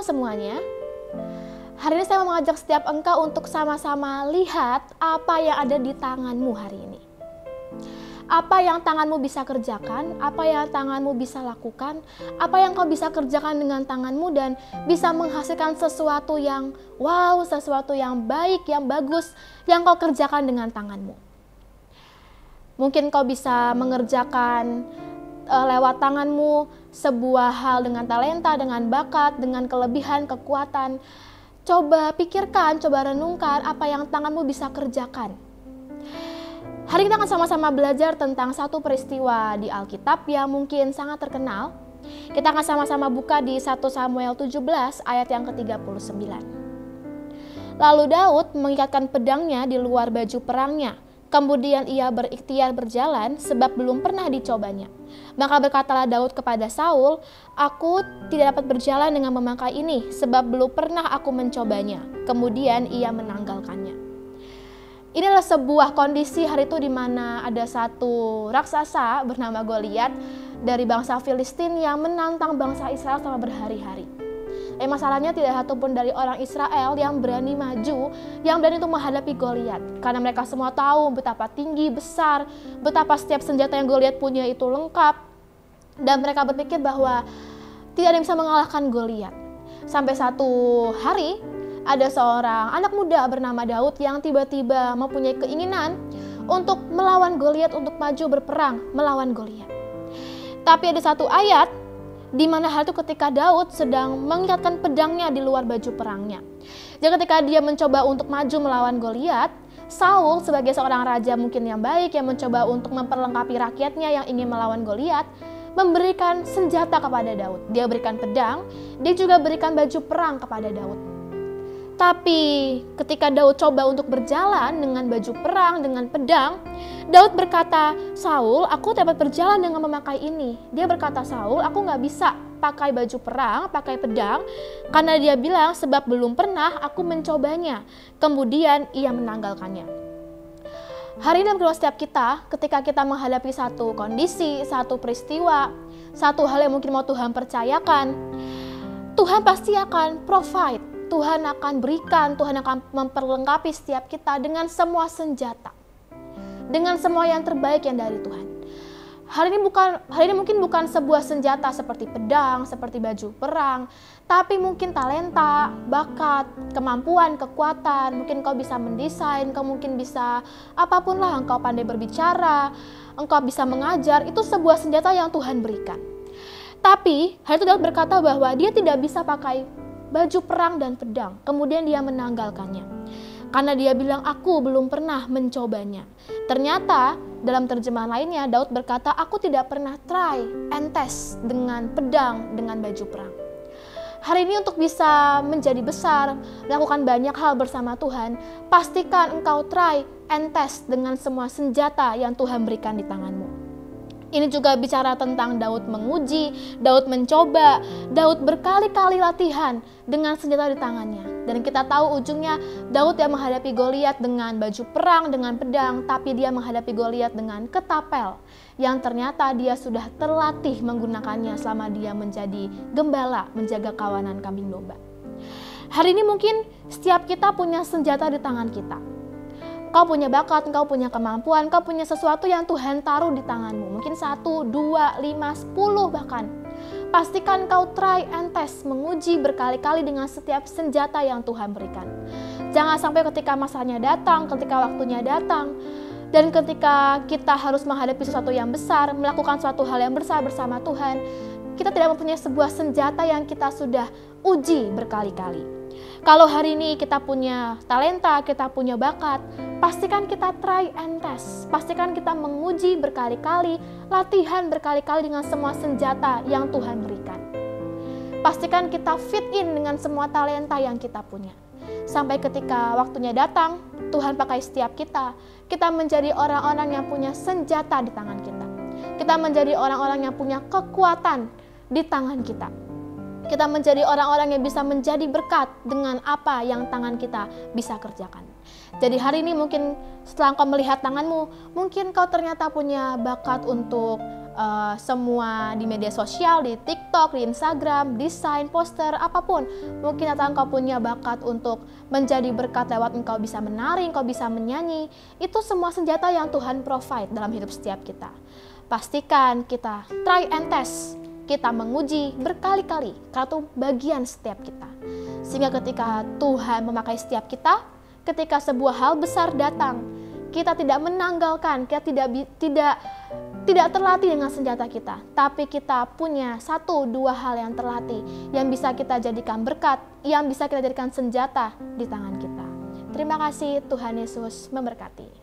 Shalom semuanya. Hari ini saya mau mengajak setiap engkau untuk sama-sama lihat apa yang ada di tanganmu hari ini. Apa yang tanganmu bisa kerjakan, apa yang tanganmu bisa lakukan, apa yang kau bisa kerjakan dengan tanganmu dan bisa menghasilkan sesuatu yang wow, sesuatu yang baik, yang bagus, yang kau kerjakan dengan tanganmu. Mungkin kau bisa mengerjakan lewat tanganmu sebuah hal dengan talenta, dengan bakat, dengan kelebihan, kekuatan. Coba pikirkan, coba renungkan apa yang tanganmu bisa kerjakan. Hari ini kita akan sama-sama belajar tentang satu peristiwa di Alkitab yang mungkin sangat terkenal. Kita akan sama-sama buka di 1 Samuel 17 ayat yang ke-39. Lalu Daud mengikatkan pedangnya di luar baju perangnya. Kemudian ia berikhtiar berjalan sebab belum pernah dicobanya. Maka berkatalah Daud kepada Saul, "Aku tidak dapat berjalan dengan memakai ini sebab belum pernah aku mencobanya." Kemudian ia menanggalkannya. Ini adalah sebuah kondisi hari itu di mana ada satu raksasa bernama Goliat dari bangsa Filistin yang menantang bangsa Israel selama berhari-hari. Masalahnya tidak satu pun dari orang Israel yang berani maju, yang berani untuk menghadapi Goliat. Karena mereka semua tahu betapa tinggi, besar, betapa setiap senjata yang Goliat punya itu lengkap. Dan mereka berpikir bahwa tidak ada yang bisa mengalahkan Goliat. Sampai satu hari, ada seorang anak muda bernama Daud yang tiba-tiba mempunyai keinginan untuk melawan Goliat, untuk maju berperang melawan Goliat. Tapi ada satu ayat di mana hal itu ketika Daud sedang mengikatkan pedangnya di luar baju perangnya. Jadi ketika dia mencoba untuk maju melawan Goliat, Saul sebagai seorang raja mungkin yang baik yang mencoba untuk memperlengkapi rakyatnya yang ingin melawan Goliat, memberikan senjata kepada Daud. Dia berikan pedang, dia juga berikan baju perang kepada Daud. Tapi ketika Daud coba untuk berjalan dengan baju perang, dengan pedang, Daud berkata, "Saul, aku dapat berjalan dengan memakai ini." Dia berkata, "Saul, aku gak bisa pakai baju perang, pakai pedang." Karena dia bilang, "Sebab belum pernah aku mencobanya." Kemudian ia menanggalkannya. Hari ini dalam setiap kita, ketika kita menghadapi satu kondisi, satu peristiwa, satu hal yang mungkin mau Tuhan percayakan, Tuhan pasti akan provide. Tuhan akan berikan, Tuhan akan memperlengkapi setiap kita dengan semua senjata. Dengan semua yang terbaik yang dari Tuhan. Hari ini mungkin bukan sebuah senjata seperti pedang, seperti baju perang, tapi mungkin talenta, bakat, kemampuan, kekuatan. Mungkin kau bisa mendesain, kau mungkin bisa apapun lah, engkau pandai berbicara, engkau bisa mengajar, itu sebuah senjata yang Tuhan berikan. Tapi hari itu Daud berkata bahwa dia tidak bisa pakai baju perang dan pedang, kemudian dia menanggalkannya. Karena dia bilang, "Aku belum pernah mencobanya." Ternyata dalam terjemahan lainnya Daud berkata, "Aku tidak pernah try and test dengan pedang, dengan baju perang." Hari ini untuk bisa menjadi besar, melakukan banyak hal bersama Tuhan, pastikan engkau try and test dengan semua senjata yang Tuhan berikan di tanganmu. Ini juga bicara tentang Daud menguji, Daud mencoba, Daud berkali-kali latihan dengan senjata di tangannya. Dan kita tahu ujungnya Daud yang menghadapi Goliat dengan baju perang, dengan pedang, tapi dia menghadapi Goliat dengan ketapel yang ternyata dia sudah terlatih menggunakannya selama dia menjadi gembala, menjaga kawanan kambing domba. Hari ini mungkin setiap kita punya senjata di tangan kita. Kau punya bakat, kau punya kemampuan, kau punya sesuatu yang Tuhan taruh di tanganmu. Mungkin 1, 2, 5, 10 bahkan. Pastikan kau try and test, menguji berkali-kali dengan setiap senjata yang Tuhan berikan. Jangan sampai ketika masanya datang, ketika waktunya datang, dan ketika kita harus menghadapi sesuatu yang besar, melakukan suatu hal yang besar bersama Tuhan, kita tidak mempunyai sebuah senjata yang kita sudah uji berkali-kali. Kalau hari ini kita punya talenta, kita punya bakat, pastikan kita try and test. Pastikan kita menguji berkali-kali, latihan berkali-kali dengan semua senjata yang Tuhan berikan. Pastikan kita fit in dengan semua talenta yang kita punya. Sampai ketika waktunya datang, Tuhan pakai setiap kita. Kita menjadi orang-orang yang punya senjata di tangan kita. Kita menjadi orang-orang yang punya kekuatan di tangan kita. Kita menjadi orang-orang yang bisa menjadi berkat dengan apa yang tangan kita bisa kerjakan. Jadi hari ini mungkin setelah kau melihat tanganmu, mungkin kau ternyata punya bakat untuk semua di media sosial, di TikTok, di Instagram, desain, poster, apapun. Mungkin atau engkau punya bakat untuk menjadi berkat lewat engkau bisa menari, engkau bisa menyanyi. Itu semua senjata yang Tuhan provide dalam hidup setiap kita. Pastikan kita try and test, kita menguji berkali-kali, karena itu bagian setiap kita. Sehingga ketika Tuhan memakai setiap kita, ketika sebuah hal besar datang, kita tidak menanggalkan, kita tidak terlatih dengan senjata kita, tapi kita punya 1-2 hal yang terlatih, yang bisa kita jadikan berkat, yang bisa kita jadikan senjata di tangan kita. Terima kasih, Tuhan Yesus memberkati.